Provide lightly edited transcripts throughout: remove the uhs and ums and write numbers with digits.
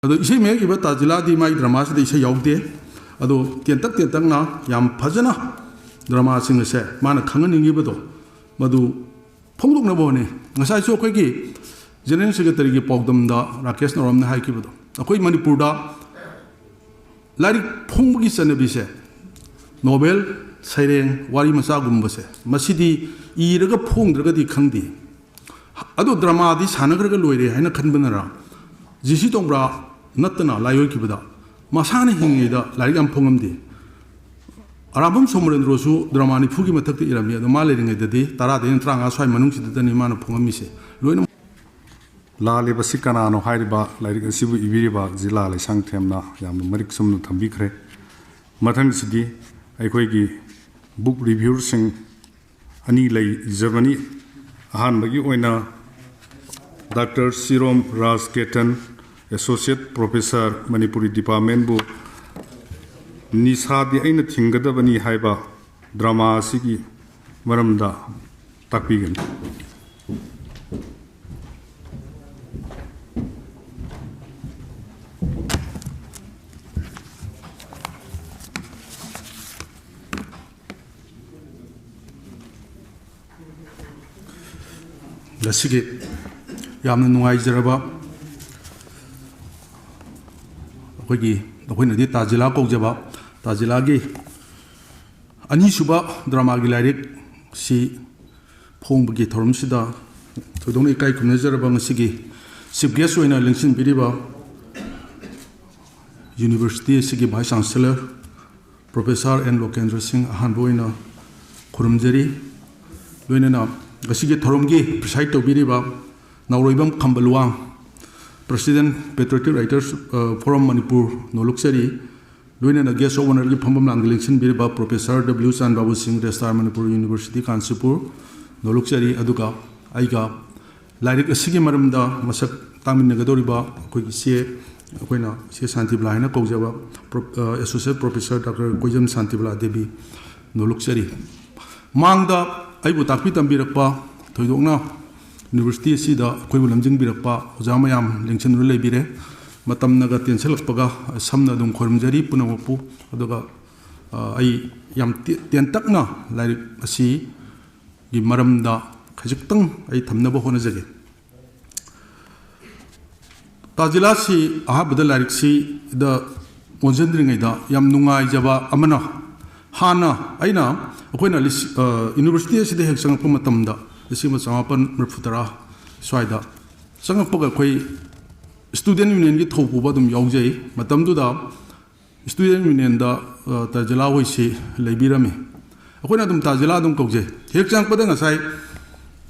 अदो इसे में इबा ताजिला दी माई ड्रामा से इसे याउदे अदो तेंतक ना याम फजना ड्रामा सिंग से माना खंगनिंगी बदो मधु फोंगदुक न बोने ngасai so khoi ki general secretary ki pawdam da Rakesh Noram na hai ki bado akoi Manipur da lari phong gi sanabi se Nobel saireng wari masa gumba se masidi iraga phong draga di khangdi ado drama di sanagraga loire haina khanbanara jisi tongbra natna layo ki bada masani hingi da lari am phongam di Arabam Somerendro su dramani fugi matakti irami ado malering edadi tara den tranga swai manung sidani mana phongami se loina लाले बसिकनानो हाइरिबा lyric सिबु इबिरिबा जिला लाइसांग थेमना याम Marik समनु थंबिखरे मथंग सिदि अखोइगी book रिव्यूर सिंग अनि लै Germany अहानबगी ओइना doctor Sirom Raj Ketan associate professor Manipuri department बु निसादि अइना थिंगदबनी हाइबा ड्रामा सिगी मरमदा ताकपिगन Lasige yamna nungai jaraba akhoi nadi tajila ko jaba tajila gi ani suba drama gi lyric si phong gi thorum sida thodong ni kai kumne jaraba ngasigi chief guest oina lingsin biriba university sigi vice chancellor professor N Lokendra Singh ahan boina khurumjari loinana Gasige Thoromgi, preside to Biriba, Nauribam Kambaluang, President Patriotic Writers Forum Manipur, Noluksari, Luina the guest of one Pambam Langlingson Biriba, Professor W. San Babu Singh, Restar Manipur University, Kansipur, Noluksari, Aduka, Aiga, Lyric Asigi Maramda, Masak Tamin Nagadoriba, Kuisi, Quena, Si Santibla, Kojava, Associate Professor Dr. Kojam Santibla Debi, Noluksari. Mangda Aibu takpi tambirakpa thoidokna university sida koibu lamjing birakpa ojamayam lengchen ru lebire matam naga tenselakpaga samna dum khormjari punawapu aduga ai yam tentakna lairik asi gi maramda khajiktang ai thamnaba honajage tajila si ahabda lairik si da onjendringai da yam nungai jaba amana hana aina अखोइना university असिदे हेक संगप मतमदा लिसिंग चमापन मरफुतरा स्वाइदा संगपगा अखोइ स्टूडेंट यूनियन की थौपुबा दुम यावजै मतमदुदा स्टूडेंट यूनियन दा ताजिला होइसि लेबिरमे अखोइना दुम ताजिला दुम कौजे हेक संगपदा ngasai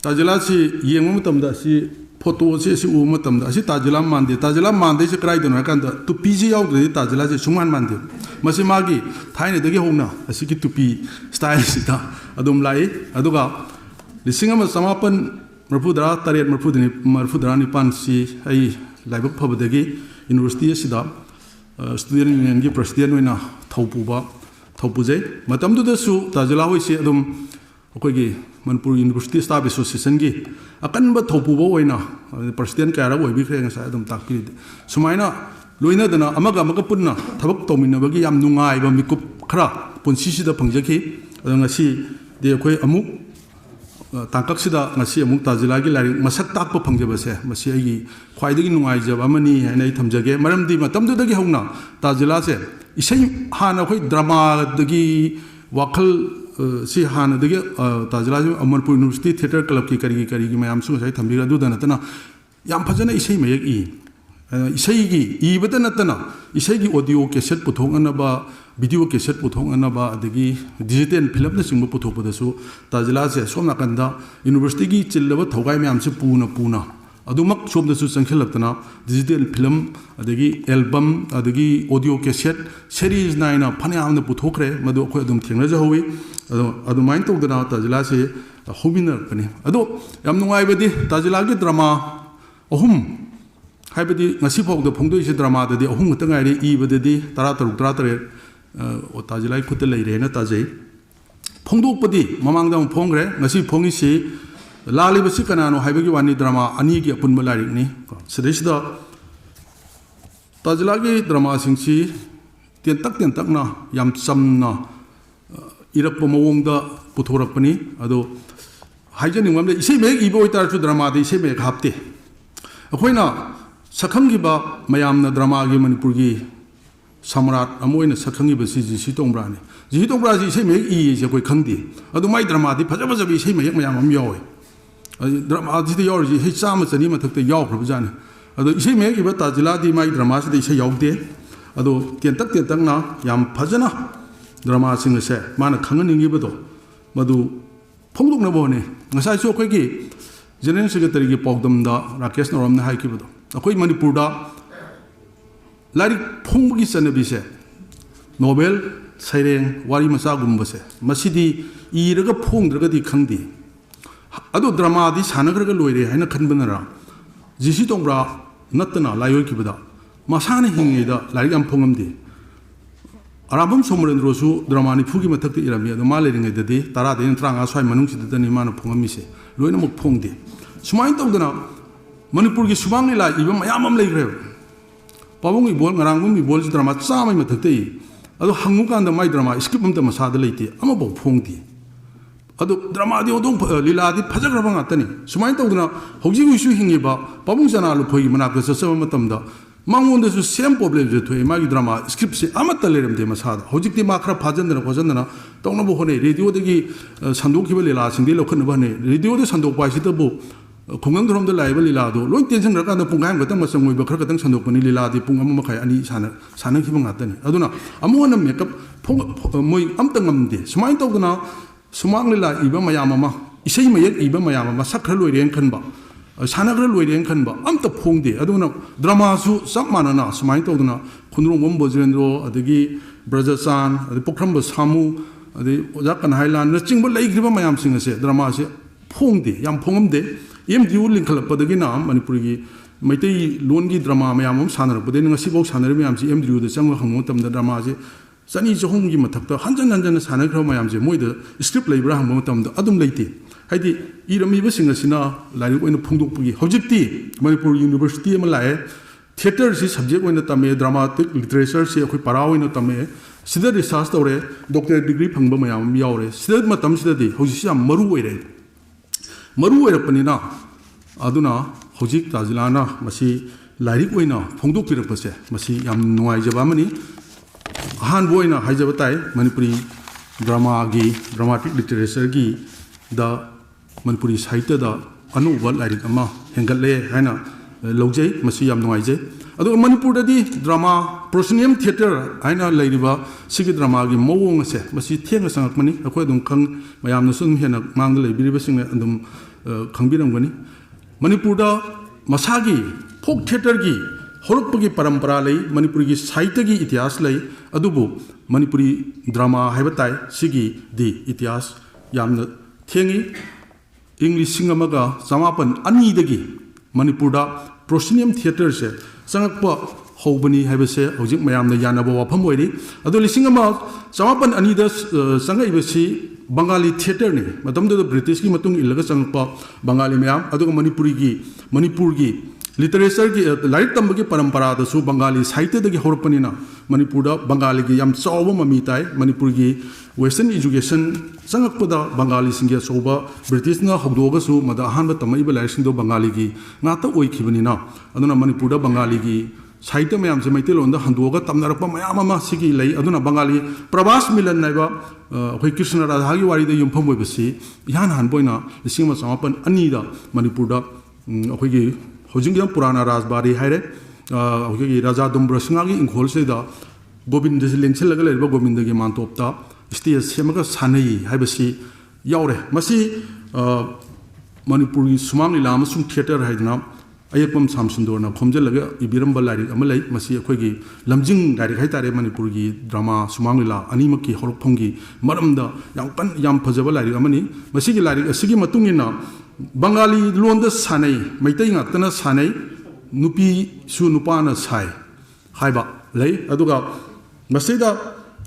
ताजिला सि येंगम मतमदा सि फोटो से उ मतमदा सि ताजिला मानदे से क्राइ दन कांदा तुपीजी यावदि ताजिला से सुमान मानदे मसे मागी थाइने दगे होना असि की तुपी स्टाइल सिता अदुम लाई अदुगा लिसिंग अमा समापन मरफुदरा तरेत मरफुदरा निपान सि आई लाइबक फबदगी यूनिवर्सिटी सिदा स्टूडेंट यूनियन की president होइना थौपुजे मतमदुदसु ताजिला होइसि अदुम अखोइगी Manipur University Staff Association gi akan ba thopuba oina president kara oibi khre ngasa adum takpi sumaina loina dana amaga punna thabak tominabagi yam nungai ba mikup khara punsi sida phangjaki ngasi de khoi amuk tangkak sida ngasi amuk tajila gi lari masak takpa phangjaba se masi agi khwaidagi nungai jaba amani hanai thamjage maramdi matamdu dagi hongna tajila se isai hana khoi drama dagi wakhal si hana dege tajila Manipur University Theatre Club ki kari mayam su sai thambira du dana tana yam phajana isai mayek isai gi ibadana tana isai gi audio cassette puthong anaba video cassette puthong anaba adegi digital film na singba puthok padasu tajila se somna kanda university gi chillaba thogai mayam se puna adumak somda su sangkhelaptana digital film adegi album adegi audio cassette series naina phanyam na puthokre madu khoi adum thengna jahowi adu main to dana tajila se hobiner pani adu yam nungai badi tajila gi drama ohum haibadi ngasi phok da phongdoi se drama da di ohum ta ngai ri I badadi tara o tajila khut leire na tajai phongdok padi mamang da phongre ngasi phongi si lali basi kanano haibagi wani drama ani gi apun malari ni sedesida ताजिला की drama सिंसी तेंतक ना याम चमना इरप मवोंग पुथोरपनी अदो हाइजनिंग ममले इसे मेग इबो इतारचु drama दे इसे मेग हापते अखोइना सखंगिबा मयामना drama की मणिपुर की सम्राट अमोइना सखंगिबा जी तोंब्राने जी तोंब्रा जी इसे मेग ई जे कोई खंगदे अदो माइ ड्रामा दे फजा फजा इसे मेग मयाम अम यावे ड्रामा जी याव जी हे चाम चनी मथक्ते याव खरबजाने अदो इसे मेग इबा ताजिला दी माइ ड्रामा से इसे यावदे अदो तेंतक ना याम फजना ड्रामा सिंग से माना खंगनिंगिबदो मदु फोंदोकनबोने ngसाइसो अखोइगी जनरल सेक्रेटरी की पौदमदा राकेश नौरमने हाइकिबदो अखोइ मणिपुरदा लाइक फोंबगी चनबिसे नोबेल सैरें वारी मचागुम्बसे मसिदी इरगा फोंद्रगदी खंगदी अदो ड्रामा दी सानग्रगा लोइरे हाइना खनबनरा जिसी तोंब्रा नत्तना लायोकिबदा मसाने हिंगेदा लाइक याम फोंगमदी अराबम सोमरेंद्रोसु ड्रामा निफुगी मथक्ते इरामी अदो मा लेरिंगेददी तारा देन त्रांगा स्वाइ मनुंगसिदनी माना फोंगमिसे लोइना मुक फोंगदे सुमाइन तौदना मणिपुर की सुबांग लीला इबम मयाम अम लेग्रे पाबुंग इबोल ngaraंगुम इबोल ड्रामा चामै मथक्ते अदो हंगुकांद माइ ड्रामा स्क्रिप्ट अमता मसादा लेते अमबो फोंगदे अदो drama the ओदों Leela the फजग्रबा ngатani सुमाइन तौदना हौजि उइसु हिंगेबा पाबुंग जना लुफोइ मनाक ससम मतमदा मांगोंदसु सेम प्रॉब्लम जे थोइ मागी ड्रामा स्क्रिप्ट से अमत लेरमदे मसादा हौजिकति मा खरा फाजनदना खोजनदना तौनबो होने रेडियो दगी संदोखिबा लीला सिंदि लखनबा ने रेडियो दे संदोकपा सितबो खुंगंग धरमदा लाइबा लीला दो लोइन टेंशन रकांदा पुंगाम गतंग मसंगोइबा खर गतंग संदोकपनि लीला दि पुंग अम मखाय अनि सानखिबा ngатani अदुना अमोन मेकअप मोइ अमतंग अमदे सुमाइन तौदना सुमांग लीला इबा मयाम अमा इसै मयक इबा मयाम अमा सखर लोइरेन खनबा सानग्र लोइरेन खनबा अमत फोंगदे अदुना ड्रामासु सब मानना सुमाइन तौदना खुनरोंगम बजरेंद्रो अदगी ब्रजचान अदि पोखरम सामू अदि ओजा कनहाइलान नचिंग लेग्रिबा मयाम सिंग से ड्रामा से फोंगदे याम फोंगमदे एमडीयू लिंखलपदगिना मणिपुर की मैतै लोन की ड्रामा मयाम सानरपदे ngasiबौ सानर मयाम से एमडीयू दे चंग हंगो तमदा ड्रामा से चनी जहोम की मथक्ता हंजन हंजन सानग्र मयाम से मोइद स्क्रिप्ट लेब्रा हंगो तमदा अदुम लेते हाइदि इरमीबा सिंग सिना लाइक ओइन फोंदोकपगी हौजिकति मणिपुर यूनिवर्सिटी अमा लाए थिएटर से सब्जेक्ट ओइन तमे ड्रामाटिक लिटरेचर से अखोइ पारा ओइन तमे सिदा रिसर्च तौरे डॉक्टर डिग्री फंगबा मयाम यावरे सिदा मतम सिदादि हौजिसि याम मरु ओइरे मरु ओइरपनिना अदुना हौजिक ताजिलाना मसी लाइक ओइना फोंदोकपिरपसे मसी याम नुवाइजबा मनि अहानबो ओइना हाइजबा ताइ मणिपुरी ड्रामा की ड्रामाटिक लिटरेचर की दा मनपुरी साहित्य दा अनूब लाइक अमा हेंगले हैना लौजै मसी याम नुवाइजै अदो मणिपुर दि ड्रामा प्रोसिनियम थिएटर हैना लैरिबा सिगी ड्रामा की मवोंग से मसी थेंग संगकमनि अखोय दुम खंग मयाम नसुन हेना मांग लैबिरिबा सिंग अदुम खंगबिरमगनि मणिपुर दा मसागी फोक थिएटर की होरपगी परंपरा लई मणिपुर की साहित्य की इतिहास लई अदुबु मणिपुरी ड्रामा हैबताई सिगी दि इतिहास यामना थेंगी इंग्लिश सिंगमगा समापन अनीदगी मणिपुर प्रोसिनियम थिएटर से चंगप हौबनी हैबसे हौजिक मयामना यानबो वाफम ओइरी अदो लिसिंगमा समापन अनीद चंगइबसी बंगाली थिएटर ने मतमदो ब्रिटिश की मतुंग इलगा चंगप बंगाली मयाम अदो मणिपुर की लिटरेचर की लाइक तंब की परंपरा दसु बंगाली साहित्य दगी होरपनिना मणिपुर बंगाली की याम चौब ममी ताई मणिपुर की वेस्टर्न एजुकेशन चंगकपदा बंगाली सिंगे चौबा ब्रिटिश ना हौदोगसु मदा अहानबा तमइबा लाइसिंदो बंगाली की नाता ओइखिबनिना अदुना मणिपुर बंगाली की साहित्य मयाम से मैतेलोंदा हंदोगा तमनारप मयाम अमा सिगी लई अदुना बंगाली प्रवास मिलन नाइबा अखोइ कृष्ण राधा की वारीदा युमफम ओइबसी इहान हानबोइना लिसिंग मा समापन अनीदा मणिपुर अखोइगी हौजिंग पुराना राजबारी है राजा दुम्ब्र सिंह की इंखोल से गोविंद से लेंसल गोविंद की मानटोपता स्टेज सेमग सानई यावरे मणिपुर की सुमांग लीला थिएटर है अयपम सामसुंदरना खोमजल इबीरंब लाइक अखोई लमजिंग लाइक है मणिपुर की ड्रामा सुमांग लीला अनीमक की हौरफम की मरमदा याम फजब लाइक बंगाली लोन सानै मैतै ngakतना सानै नुपी सु नुपाना साइ हाइबा लै अदुगा मसिदा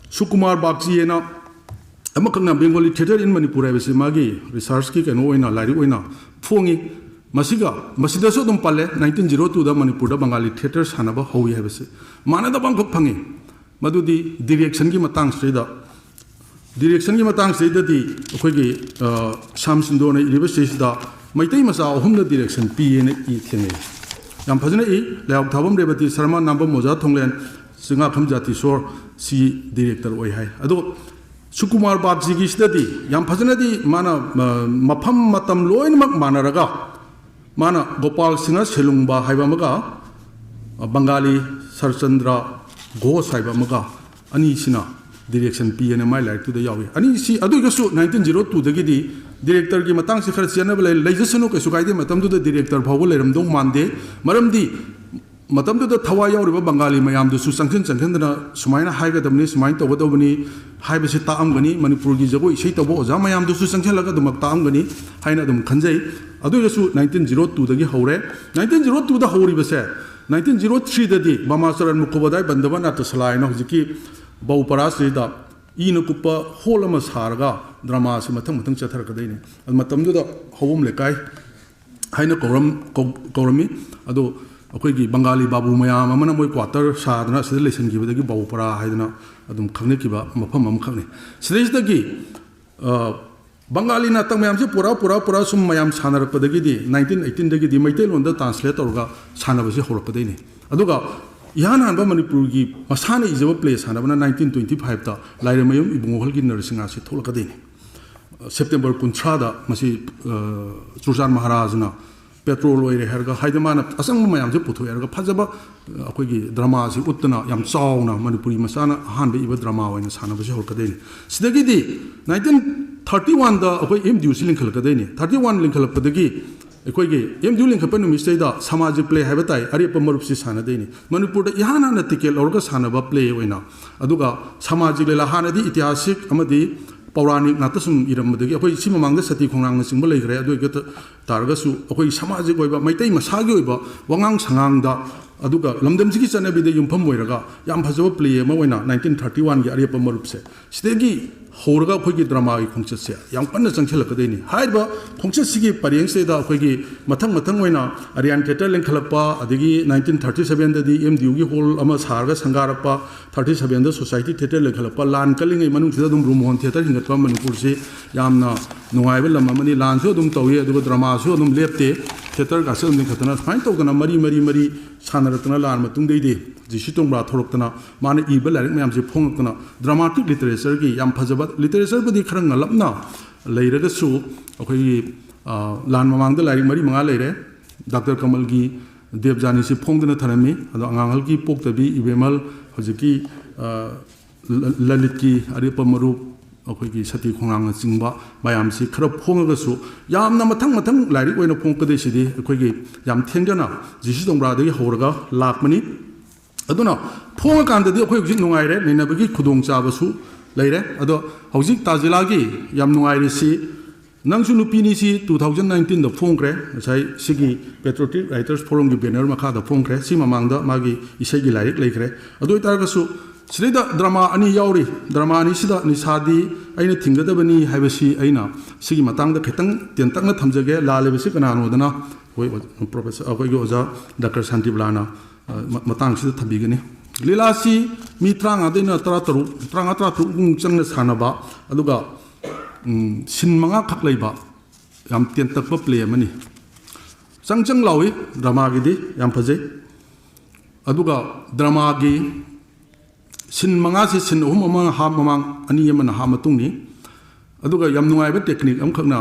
सुकुमार बागजीना अमकना बेंगोली थिएटर इन मणिपुर है मागी रिसर्च की कनो ओइना लाइक ओइना फोंगी मसीदसु अदुम पाले 1902 दा मणिपुर दा बंगाली थिएटर सानबा होई हैबसे मानदा बंखक फंगे मदुदी डायरेक्शन की मतंग स्रीदा डायरेक्शन की मतंग स्रीददी अखोगी शामसिंदो ने यूनिवर्सिटी दा मैतै मसा अहुम दा डायरेक्शन पीए ने ई थेंगे याम फजने ई लायक थाबम रेबती शर्मा नाम मोजा थोंगलेन सिंगा खम जाति सोर सी डायरेक्टर ओय हाय अदो सुकुमार बाबजी की स्टडी याम फजने दी माना मफम मतम लोइनमक मानरगा माना गोपाल सिंह सेलुंगबा हाइबा बंगाली सरचंद्र घोष हाइबा अनीसिना डायरेक्शन पीएन माइ लाइक टू द यावे अनीसी अदुगसु 1902 दगिदी डायरेक्टर की मतंग से खर चेनब लेजसनु कैसु कायदे मतम दु डायरेक्टर फावो लेरमदो मानदे मरमदी मतम दु थवा यावरिबा बंगाली मयाम दु संखन संखनदना सुमाइना हाइगदबनी सुमाइन तोबदबनी हाइबसे ताअमगनी मणिपुर की जगो इसे तबो ओजा मयाम दु संखनलगा दुमक ताअमगनी हाइना दुम खंजै अदुगसु 1902 दगी हौरे 1902 दा हौरिबसे 1903 ददी मामाचरण मुखबदाय बंदबा नाटसलायना हुजिकी बहुपरा श्रीदा इन कुप होल अमा सारगा ड्रामा से मथंग मथंग चथरकदैनि मतमदुदा हवम लेकाय हाइना कौरमी अदो अखोगी बंगाली बाबू मयाम अमना मोय क्वार्टर सादना सिदा लेसनगिबदगी बहुपरा हाइदना अदुम खंगनेकिबा मफम अम खंगने सिदैसदगी बंगाली नाटक मैम से पूरा सुम मैम सानरपदगी 1918 दगी मैतैलोंद ट्रांसलेट तौरगा सानबसे हौरकदैनि अदुगा इहान हानबा मणिपुर की मसाने इजब प्ले सानबना 1925 ता लाइरमयम इबुंगोहल की नरसिंगा से थोलकदैनि सेप्टेम्बर 19 दा मसी चुरचान महाराजना पेट्रोल ओइरे हरगा हाइदमाना असंग मैम से पुथोयरगा फजबा अखोगी ड्रामा से उतना याम चावना मणिपुरी मसाना हानबे इबा ड्रामा ओइना सानबसे हौरकदैनि सिदगिदी 1931 दा अखोई एमडीयू से लिंखलकदैनि 31 लिंखलपदगी अखोगी एमडीयू लिंखप नुमिसैदा सामाजिक प्ले हाइबताई अरेप मरुप से सानदैनि मणिपुर इहाना न टिकेट लौरगा सानबा प्ले ओइना अदुगा सामाजिक लेला हानदी ऐतिहासिक अमदी पौराणिक नातसुम इरमदगी अखोई सि ममांग सती खोंगांग सिंबा लेखरे अदुगत तारगसु अखोई सामाजिक ओइबा मैतै मसागी ओइबा वांगांग सांगांगदा अदुगा लमदमसिगी चनबिदे युमफम ओइरगा याम फजब प्ले अमा ओइना 1931 गी अरेप मरुप से सिदेगी हौरगा अखोगी ड्रामा की खोंचत से याम कन्न चंखलकदैनि हाइबा खोंचत सिगी परियंग सेदा अखोगी मथंग मथंग ओइना अरियान थिएटर लिंखलपा अदगी 1937 ददी एमडीयू की हॉल अमा सारगा संगारपा 37 द सोसाइटी थिएटर लिंखलपा लान कलिंगै मनुंग सिदा दुम रूम होन थिएटर हिंगतपा मणिपुर से यामना नुंगाइबा लम अमनि लान सो दुम तौये अदुगा ड्रामा सो दुम लेपते थिएटर गासे दुम लिंखतना फाइन तौदना मरी सानरतना लान मतुंग दैदे जिसि तोंब्रा थोरक्तना माने इबा लाइक मैम से फोंगतना ड्रामाटिक लिटरेचर की याम फजबा लिटरेचर बुदी खरंग लपना लेरगसु अखोई लान ममांग लाइक मरी मंगा लेरे डॉक्टर कमल की देवजानी से फोंगदना थरमी अदो अंगांगल की पोक्तबी इबेमल हजिकी ललित की अरेप मरुप अखोई सती खोंगांग चिंबा मयाम से खर फोंगगसु यामना मथंग लाइक ओइना फोंगकदैसिदि अखोई याम थेंगना जिसि तोंब्रादगी हौरगा लाकमनी अदुना फोंगकांददि अखोई हुजिक नुंगाइरे नैनबगी खुदोंग चाबसु लेरे अदो हौजिक ताजिलागी याम नुंगाइरेसि नंगसु नुपिनी सि 2019 द फोंग्रे साइ सिगी पेट्रोटिक राइटर्स फोरम की बैनर मखा द फोंग्रे सि ममांगदा मागी इसेगी लाइक लेखरे अदो तारगसु सिदा ड्रामा अनि यावरी ड्रामा अनि सिदा निसादी अइना थिंगदबनी हाइबसि अइना सिगी मतंगदा खितंग तेंतंगना थमजगे लालेबसि कनानोदना होय प्रोफेसर अखोगी ओजा डॉक्टर शांतिबलाना मतंग सिदा थबिगनी लीलासी मी 33 चंगना सानबा अदुगा सिनमंगा खक लेबा याम तेंतकबा प्ले अमनी चंगचंग लावी ड्रामा गिदी याम फजे अदुगा ड्रामा गी सिनमंगा से सिन अहुम अमा हा ममांग अनि यमन हा मतुंगनी अदुगा याम नुंगाइबा टेक्निक अम खकना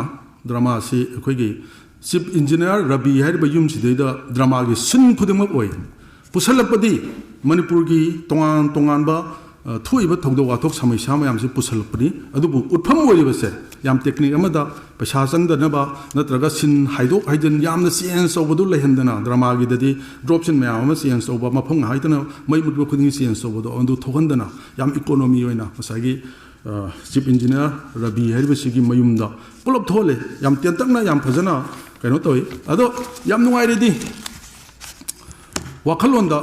ड्रामा से अखोगी चीफ इंजीनियर रवि हाइबा युम सिदैदा ड्रामा गी सिन खुदमक ओय पुसलपदी मणिपुर की तोंगानबा थोइबा थौदो वाथोक समस्या मयाम से पुसलपनी अदुबु उठफम ओइबसे याम टेक्निक अमदा पैसा चंगदनबा नत्रगा सिन हाइदोक हाइदन यामना चेंज ओबदु लेहंदना ड्रामा की ददी ड्रॉप सिन मयाम अमा चेंज ओबा मफंग हाइदना मै मुदबो खुदिंग चेंज ओबदो अंदु थोहंदना याम economy ओइना मसागी chief engineer Ravi हाइबसिगी मयुमदा pull-up थोले याम तेंतकना याम फजना कनो तोय अदो याम नुंगाइरेदी वाखलोंदा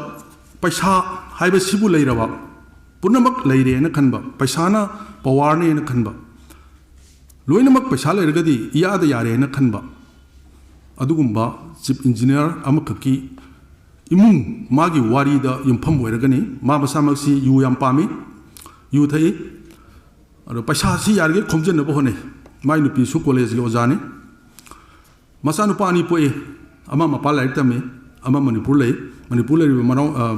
पैसा हाइबसिबु लेरबा पुनमक लेरेना खनबा पैसाना पवारनेना खनबा लोइनमक पैसा लेरगदी इयादा यारेना खनबा ꯑꯗꯨꯒꯨꯝꯕ ꯆꯤꯞ ꯏꯟꯖꯤꯅꯤꯌꯔ ꯑꯃꯈꯛꯀꯤ ꯏꯃꯨꯡ ꯃꯥꯒꯤ ꯋꯥꯔꯤꯗ ꯌꯨꯝꯐꯝ ꯑꯣꯏꯔꯒꯅꯤ ꯃꯥ ꯃꯁꯥꯃꯛꯁꯤ ꯌꯨ ꯌꯥꯝ ꯄꯥꯝꯃꯤ ꯌꯨ ꯊꯛꯏ ꯑꯗꯣ ꯄꯩꯁꯥꯁꯤ ꯌꯥꯔꯤꯒꯩ ꯈꯣꯝꯖꯤꯟꯅꯕ ꯍꯣꯠꯅꯩ ꯃꯥꯏ ꯅꯨꯄꯤꯁꯨ ꯀꯣꯂꯦꯖꯒꯤ ꯑꯣꯖꯥꯅꯤ ꯃꯆꯥꯅꯨꯄꯥ ꯑꯅꯤ ꯄꯣꯛꯏ ꯑꯃ ꯃꯄꯥꯟ ꯂꯥꯏꯔꯤꯛ ꯇꯝꯃꯤ ꯑꯃ ꯃꯅꯤꯄꯨꯔ ꯂꯩ ꯃꯅꯤꯄꯨꯔ ꯂꯩꯔꯤꯕ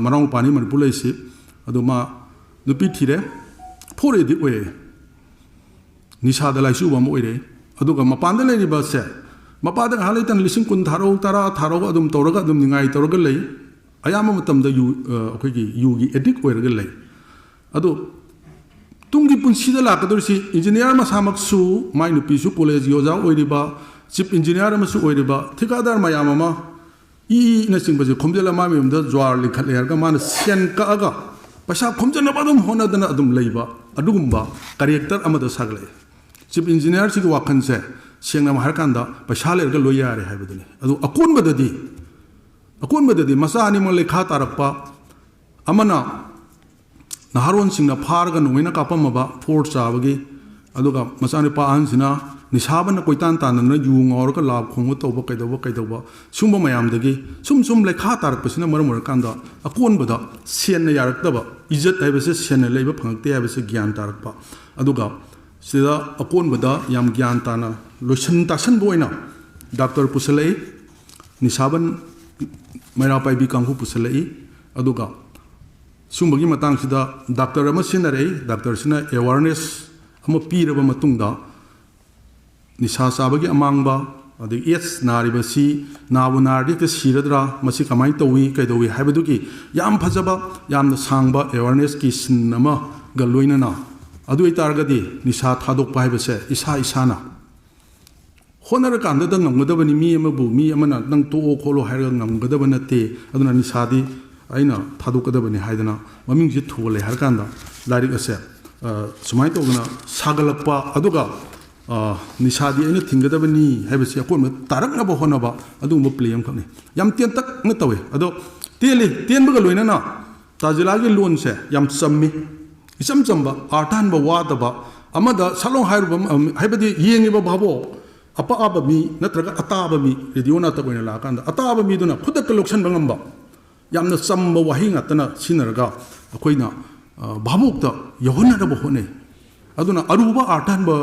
ꯃꯅꯥꯎꯅꯨꯄꯥꯅꯤ ꯃꯅꯤꯄꯨꯔ ꯂꯩꯁꯤ ꯑꯗꯣ ꯃꯥ ꯅꯨꯄꯤ ꯊꯤꯔꯦ ꯐꯣꯔ ꯑꯣꯏꯔꯦ ꯅꯤꯁꯥꯗ ꯂꯥꯏꯆꯨꯕ ꯑꯃ ꯑꯣꯏꯔꯦ ꯑꯗꯨꯒ ꯃꯄꯥꯟꯗ ꯂꯩꯔꯤꯕꯁꯦ ꯃꯄꯥꯗ ꯉꯥꯏꯍꯥꯛ ꯂꯩꯇꯅ 10,000 ꯊꯥꯔꯛꯎ 10 ꯊꯥꯔꯛꯎ ꯑꯗꯨꯝ ꯇꯧꯔꯒ ꯑꯗꯨꯝ ꯅꯤꯡꯉꯥꯏ ꯇꯧꯔꯒ ꯂꯩ ꯑꯌꯥꯝꯕ ꯃꯇꯝꯗ ꯑꯩꯈꯣꯏꯒꯤ ꯌꯨꯒꯤ ꯑꯦꯗꯤꯛ ꯑꯣꯏꯔꯒ ꯂꯩ ꯑꯗꯣ ꯇꯨꯡꯒꯤ ꯄꯨꯟꯁꯤꯗ ꯂꯥꯛꯀꯗꯧꯔꯤꯁꯤ ꯏꯟꯖꯤꯅꯤꯌꯥꯔ ꯃꯁꯥꯃꯛꯁꯨ ꯃꯥꯏ ꯅꯨꯄꯤꯁꯨ ꯀꯣꯂꯦꯖꯒꯤ ꯑꯣꯖꯥ ꯑꯣꯏꯔꯤꯕ ꯆꯤꯞ ꯏꯟꯖꯤꯅꯤꯌꯥꯔ ꯑꯃꯁꯨ ꯑꯣꯏꯔꯤꯕ ꯊꯤꯀꯥꯗꯥꯔ ꯃꯌꯥꯝ ꯑꯃ ꯏꯅꯆꯤꯡꯕꯁꯦ ꯈꯣꯝꯖꯤꯜꯂ ꯃꯥ ꯃꯌꯨꯝꯗ ꯖ꯭ꯋꯥꯔ ꯂꯤꯡꯈꯠꯂꯦ ꯍꯥꯏꯔꯒ ꯃꯥꯅ ꯁꯦꯟ ꯀꯛꯑꯒ ꯄꯩꯁꯥ ꯈꯣꯝꯖꯤꯟꯅꯕ ꯑꯗꯨꯝ ꯍꯣꯠꯅꯗꯅ ꯑꯗꯨꯝ ꯂꯩꯕ ꯑꯗꯨꯒꯨꯝꯕ ꯀꯦꯔꯦꯛꯇꯔ ꯑꯃꯗ ꯁꯥꯒꯠꯂꯛꯑꯦ ꯆꯤꯞ ꯏꯟꯖꯤꯅꯤꯌꯥꯔꯁꯤꯒꯤ ꯋꯥꯈꯜꯁꯦ ꯁꯦꯡꯅ ꯍꯥꯏꯔꯀꯥꯟꯗ ꯄꯩꯁꯥ ꯂꯩꯔꯒ ꯂꯣꯏ ꯌꯥꯔꯦ ꯍꯥꯏꯕꯗꯨꯅꯤ ꯑꯗꯨ ꯑꯀꯣꯟꯕꯗꯗꯤ ꯃꯆꯥ ꯑꯅꯤꯃꯛ ꯂꯩꯈꯥ ꯇꯥꯔꯛꯄ ꯑꯃꯅ ꯅꯍꯥꯔꯣꯟꯁꯤꯡꯅ ꯐꯥꯔꯒ ꯅꯣꯡꯃꯩꯅ ꯀꯥꯞꯄꯝꯃꯕ ꯐꯣꯔ ꯆꯥꯕꯒꯤ ꯑꯗꯨꯒ ꯃꯆꯥꯅꯨꯄꯥ ꯑꯍꯟꯁꯤꯅ ꯅꯤꯁꯥꯕꯅ ꯀꯣꯏꯇꯥꯟ ꯇꯥꯟꯅꯗꯅ ꯌꯨ ꯉꯥꯎꯔꯒ ꯂꯥꯕ ꯈꯣꯡꯕ ꯇꯧꯕ ꯀꯩꯗꯧꯕ ꯁꯨꯝꯕ ꯃꯌꯥꯝꯗꯒꯤ ꯁꯨꯝ ꯂꯩꯈꯥ ꯇꯥꯔꯛꯄꯁꯤꯅ ꯃꯔꯝ ꯑꯣꯏꯔꯀꯥꯟꯗ ꯑꯀꯣꯟꯕꯗ ꯁꯦꯟꯅ ꯌꯥꯔꯛꯇꯕ ꯏꯖꯠ ꯍꯥꯏꯕꯁꯦ ꯁꯦꯟꯅ ꯂꯩꯕ ꯐꯪꯉꯛꯇꯦ ꯍꯥꯏꯕꯁꯦ ꯒ꯭ꯌꯥꯟ ꯇꯥꯔꯛꯄ ꯑꯗꯨꯒ ꯁꯤꯗ ꯑꯀꯣꯟꯕꯗ ꯌꯥꯝ ꯒ꯭ꯌꯥꯟ ꯇꯥꯅ ꯂꯣꯏꯁꯤꯟ ꯇꯥꯁꯟꯕ ꯑꯣꯏꯅ ꯗꯥꯛꯇꯔ ꯄꯨꯁꯜꯂꯛꯏ ꯅꯤꯁꯥꯕꯟ ꯃꯩꯔꯥ ꯄꯥꯏꯕꯤ ꯀꯥꯡꯕꯨ ꯄꯨꯁꯜꯂꯛꯏ ꯑꯗꯨꯒ ꯁꯨꯝꯕꯒꯤ ꯃꯇꯥꯡꯁꯤꯗ ꯗꯥꯛꯇꯔ ꯑꯃ ꯁꯤꯖꯤꯟꯅꯔꯛꯏ ꯗꯥꯛꯇꯔꯁꯤꯅ ꯑꯦꯋꯥꯔꯅꯦꯁ ꯑꯃ ꯄꯤꯔꯕ ꯃꯇꯨꯡꯗ ꯅꯤꯁꯥ ꯆꯥꯕꯒꯤ ꯑꯃꯥꯡꯕ ꯑꯗꯒꯤ ꯑꯦꯗꯁ ꯅꯥꯔꯤꯕꯁꯤ ꯅꯥꯕꯨ ꯅꯥꯔꯗꯤ ꯍꯦꯛꯇ ꯁꯤꯔꯗ꯭ꯔꯥ ꯃꯁꯤ ꯀꯃꯥꯏꯅ ꯇꯧꯏ ꯀꯩꯗꯧꯏ ꯍꯥꯏꯕꯗꯨꯒꯤ ꯌꯥꯝ ꯐꯖꯕ ꯌꯥꯝꯅ ꯁꯥꯡꯕ ꯑꯦꯋꯥꯔꯅꯦꯁꯀꯤ ꯁꯤꯟ ꯑꯃꯒ ꯂꯣꯏꯅꯅ ꯑꯗꯨ ꯑꯣꯏꯇꯥꯔꯒꯗꯤ ꯅꯤꯁꯥ ꯊꯥꯗꯣꯛꯄ ꯍꯥꯏꯕꯁꯦ ꯏꯁꯥꯅ ꯍꯣꯠꯅꯔꯀꯥꯟꯗꯗ ꯉꯝꯒꯗꯕꯅꯤ ꯃꯤ ꯑꯃꯅ ꯅꯪ ꯇꯣꯛꯑꯣ ꯈꯣꯠꯂꯣ ꯍꯥꯏꯔꯒ ꯉꯝꯒꯗꯕ ꯅꯠꯇꯦ ꯑꯗꯨꯅ ꯅꯤꯁꯥꯗꯤ ꯑꯩꯅ ꯊꯥꯗꯣꯛꯀꯗꯕꯅꯤ ꯍꯥꯏꯗꯅ ꯃꯃꯤꯡꯁꯤ ꯊꯣꯜꯂꯦ ꯍꯥꯏꯔꯀꯥꯟꯗ ꯂꯥꯏꯔꯤꯛ ꯑꯁꯦ ꯁꯨꯃꯥꯏꯅ ꯇꯧꯗꯅ ꯁꯥꯒꯠꯂꯛꯄ ꯑꯗꯨꯒ ꯅꯤꯁꯥꯗꯤ ꯑꯩꯅ ꯊꯤꯡꯒꯗꯕꯅꯤ ꯍꯥꯏꯕꯁꯤ ꯑꯀꯣꯟꯕ ꯇꯥꯔꯛꯅꯕ ꯍꯣꯠꯅꯕ ꯑꯗꯨꯒꯨꯝꯕ ꯄ꯭ꯂꯦ ꯑꯃꯈꯛꯅꯤ ꯌꯥꯝ ꯇꯦꯟꯇꯛꯅ ꯇꯧꯋꯦ ꯑꯗꯣ ꯇꯦꯟꯕꯒ ꯂꯣꯏꯅꯅ ꯇꯥꯖꯤꯂꯥꯒꯤ ꯂꯣꯟꯁꯦ ꯌꯥꯝ ꯆꯝꯃꯤ ꯏꯆꯝ ꯆꯝꯕ ꯑꯥꯔꯊꯍꯟꯕ ꯋꯥꯗꯕ ꯑꯃꯗ ꯁꯠꯂꯣꯡ ꯍꯥꯏꯔꯨꯕ ꯍꯥꯏꯕꯗꯤ ꯌꯦꯡꯉꯤꯕ ꯚꯥꯕꯣꯛ ꯑꯄꯥꯕ ꯃꯤ ꯅꯠꯇ꯭ꯔꯒ ꯑꯇꯥꯕ ꯃꯤ ꯔꯦꯗꯤꯑꯣ ꯅꯥꯇꯛ ꯑꯣꯏꯅ ꯂꯥꯛꯑꯀꯥꯟꯗ ꯑꯇꯥꯕ ꯃꯤꯗꯨꯅ ꯈꯨꯗꯛꯇ ꯂꯧꯁꯤꯟꯕ ꯉꯝꯕ ꯌꯥꯝꯅ ꯆꯝꯕ ꯋꯥꯍꯩ ꯉꯥꯛꯇꯅ ꯁꯤꯖꯤꯟꯅꯔꯒ ꯑꯩꯈꯣꯏꯅ ꯚꯥꯕꯣꯛꯇ ꯌꯧꯍꯟꯅꯕ ꯍꯣꯠꯅꯩ ꯑꯗꯨꯅ ꯑꯔꯨꯕ ꯑꯥꯔꯊꯍꯟꯕ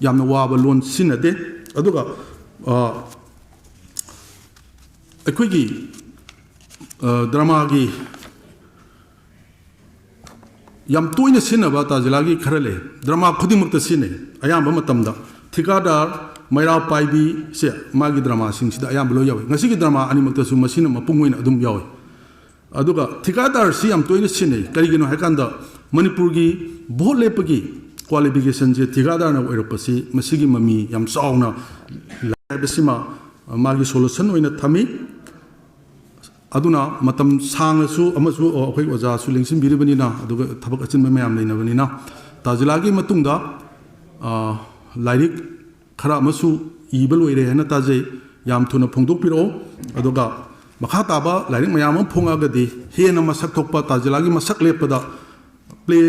ꯌꯥꯝꯅ ꯋꯥꯕ ꯂꯣꯟ ꯁꯤꯖꯤꯟꯅꯗꯦ ꯑꯗꯨꯒ ꯑꯩꯈꯣꯏꯒꯤ ꯗ꯭ꯔꯃꯥꯒꯤ ꯌꯥꯝ ꯇꯣꯏꯅ ꯁꯤꯖꯤꯟꯅꯕ ꯇꯥꯖꯤꯂꯥꯒꯤ ꯈꯔ ꯂꯩ ꯗ꯭ꯔꯃꯥ ꯈꯨꯗꯤꯡꯃꯛꯇ ꯁꯤꯖꯤꯟꯅꯩ ꯑꯌꯥꯝꯕ ꯃꯇꯝꯗ ꯊꯤꯀꯥꯗꯥꯔ ꯃꯩꯔꯥ ꯄꯥꯏꯕꯤꯁꯦ ꯃꯥꯒꯤ ꯗ꯭ꯔꯃꯥꯁꯤꯡꯁꯤꯗ ꯑꯌꯥꯝꯕ ꯂꯣꯏ ꯌꯥꯎꯏ ꯉꯁꯤꯒꯤ ꯗ꯭ꯔꯃꯥ ꯑꯅꯤꯃꯛꯇꯁꯨ ꯃꯁꯤꯅ ꯃꯄꯨꯡ ꯑꯣꯏꯅ ꯑꯗꯨꯝ ꯌꯥꯎꯏ ꯑꯗꯨꯒ ꯊꯤꯀꯥꯗꯥꯔꯁꯤ ꯌꯥꯝ ꯇꯣꯏꯅ ꯁꯤꯖꯤꯟꯅꯩ ꯀꯔꯤꯒꯤꯅꯣ ꯍꯥꯏꯀꯥꯟꯗ ꯃꯅꯤꯄꯨꯔꯒꯤ ꯚꯣꯠ ꯂꯦꯞꯄꯒꯤ ꯀ꯭ꯋꯥꯂꯤꯐꯤꯀꯦꯁꯟꯁꯦ ꯊꯤꯀꯥꯗꯥꯔꯅ ꯑꯣꯏꯔꯛꯄꯁꯤ ꯃꯁꯤꯒꯤ ꯃꯃꯤ ꯌꯥꯝ ꯆꯥꯎꯅ ꯍꯥꯏꯕꯁꯤꯃ ꯃꯥꯒꯤ ꯁꯣꯂꯨꯁꯟ ꯑꯣꯏꯅ ꯊꯝꯃꯤ ꯑꯗꯨꯅ ꯃꯇꯝ ꯁꯥꯡꯅꯁꯨ ꯑꯃꯁꯨ ꯑꯩꯈꯣꯏ ꯑꯣꯖꯥꯁꯨ ꯂꯦꯡꯁꯤꯟꯕꯤꯔꯤꯕꯅꯤ나 ꯑꯗꯨꯒ ꯊꯕꯛ ꯑꯆꯤꯟꯕ ꯃꯌꯥꯝ ꯂꯩꯅꯕꯅꯤꯅ ꯇꯥꯖꯤꯂꯥꯒꯤ ꯃꯇꯨꯡꯗ ꯂꯥꯏꯔꯤꯛ ꯈꯔ ꯑꯃꯁꯨ ꯏꯕ ꯂꯣꯏꯔꯦ ꯍꯥꯏꯅ ꯇꯥꯖꯩ ꯌꯥꯝ ꯊꯨꯅ ꯐꯣꯡꯗꯣꯛꯄꯤꯔꯛꯑꯣ ꯑꯗꯨꯒ ꯃꯈꯥ ꯇꯥꯕ ꯂꯥꯏꯔꯤꯛ ꯃꯌꯥꯝ ꯑꯃ ꯐꯣꯡꯉꯛꯑꯒꯗꯤ ꯍꯦꯟꯅ ꯃꯁꯛ ꯊꯣꯛꯄ ꯇꯥꯖꯤꯂꯥꯒꯤ ꯃꯁꯛ ꯂꯦꯞꯄꯗ ꯄ꯭ꯂꯦ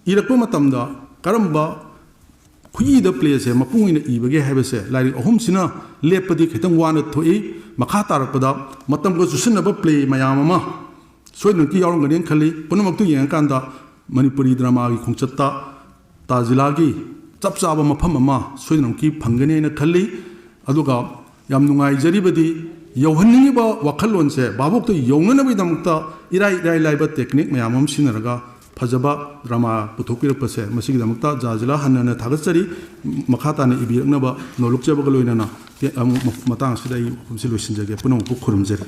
ꯏꯔꯛꯄ ꯃꯇꯝꯗ ꯀꯔꯝꯕ ꯈꯨꯏꯗ ꯄ꯭ꯂꯦꯁꯦ ꯃꯄꯨꯡ ꯑꯣꯏꯅ ꯏꯕꯒꯦ ꯍꯥꯏꯕꯁꯦ ꯂꯥꯏꯔꯤꯛ ꯑꯍꯨꯝꯁꯤꯅ ꯂꯦꯞꯄꯗꯤ ꯈꯤꯇꯪ ꯋꯥꯅ ꯊꯣꯛꯏ ꯃꯈꯥ ꯇꯥꯔꯛꯄꯗ ꯃꯇꯝꯒ ꯆꯨꯁꯤꯟꯅꯕ ꯄ꯭ꯂꯦ ꯃꯌꯥꯝ ꯑꯃ ꯁꯣꯏꯗꯅꯀꯤ ꯌꯥꯎꯔꯝꯒꯅꯤꯅ ꯈꯜꯂꯤ ꯄꯨꯝꯅꯃꯛꯇꯨ ꯌꯦꯡꯉꯀꯥꯟꯗ ꯃꯅꯤꯄꯨꯔꯤ ꯗ꯭ꯔꯃꯥꯒꯤ ꯈꯣꯡꯆꯠꯇ ꯇꯥꯖꯤꯂꯥꯒꯤ ꯆꯞ ꯆꯥꯕ ꯃꯐꯝ ꯑꯃ ꯁꯣꯏꯗꯅꯀꯤ ꯐꯪꯒꯅꯤ ꯍꯥꯏꯅ ꯈꯜꯂꯤ ꯑꯗꯨꯒ ꯌꯥꯝ ꯅꯨꯡꯉꯥꯏꯖꯔꯤꯕꯗꯤ ꯌꯧꯍꯟꯅꯤꯡꯉꯤꯕ ꯋꯥꯈꯜꯂꯣꯟꯁꯦ ꯚꯥꯕꯣꯛꯇ ꯌꯧꯅꯅꯕꯒꯤꯗꯃꯛꯇ ꯏꯔꯥꯏ ꯂꯥꯏꯕ ꯇꯦꯛꯅꯤꯛ ꯃꯌꯥꯝ ꯑꯃ ꯁꯤꯖꯤꯟꯅꯔꯒ ꯐꯖꯕ ꯗ꯭ꯔꯃꯥ ꯄꯨꯊꯣꯛꯄꯤꯔꯛꯄꯁꯦ ꯃꯁꯤꯒꯤꯗꯃꯛꯇ ꯖꯥꯖꯤꯂꯥ ꯍꯟꯅ ꯊꯥꯒꯠꯆꯔꯤ ꯃꯈꯥ ꯇꯥꯅ ꯏꯕꯤꯔꯛꯅꯕ ꯅꯣꯜꯂꯨꯛꯆꯕꯒ ꯂꯣꯏꯅꯅ ꯃꯇꯥꯡ ꯑꯁꯤꯗ ꯑꯩ ꯋꯥꯐꯝꯁꯤ ꯂꯣꯏꯁꯤꯟꯖꯒꯦ ꯄꯨꯝꯅꯃꯛꯄꯨ ꯈꯨꯔꯨꯝꯖꯔꯤ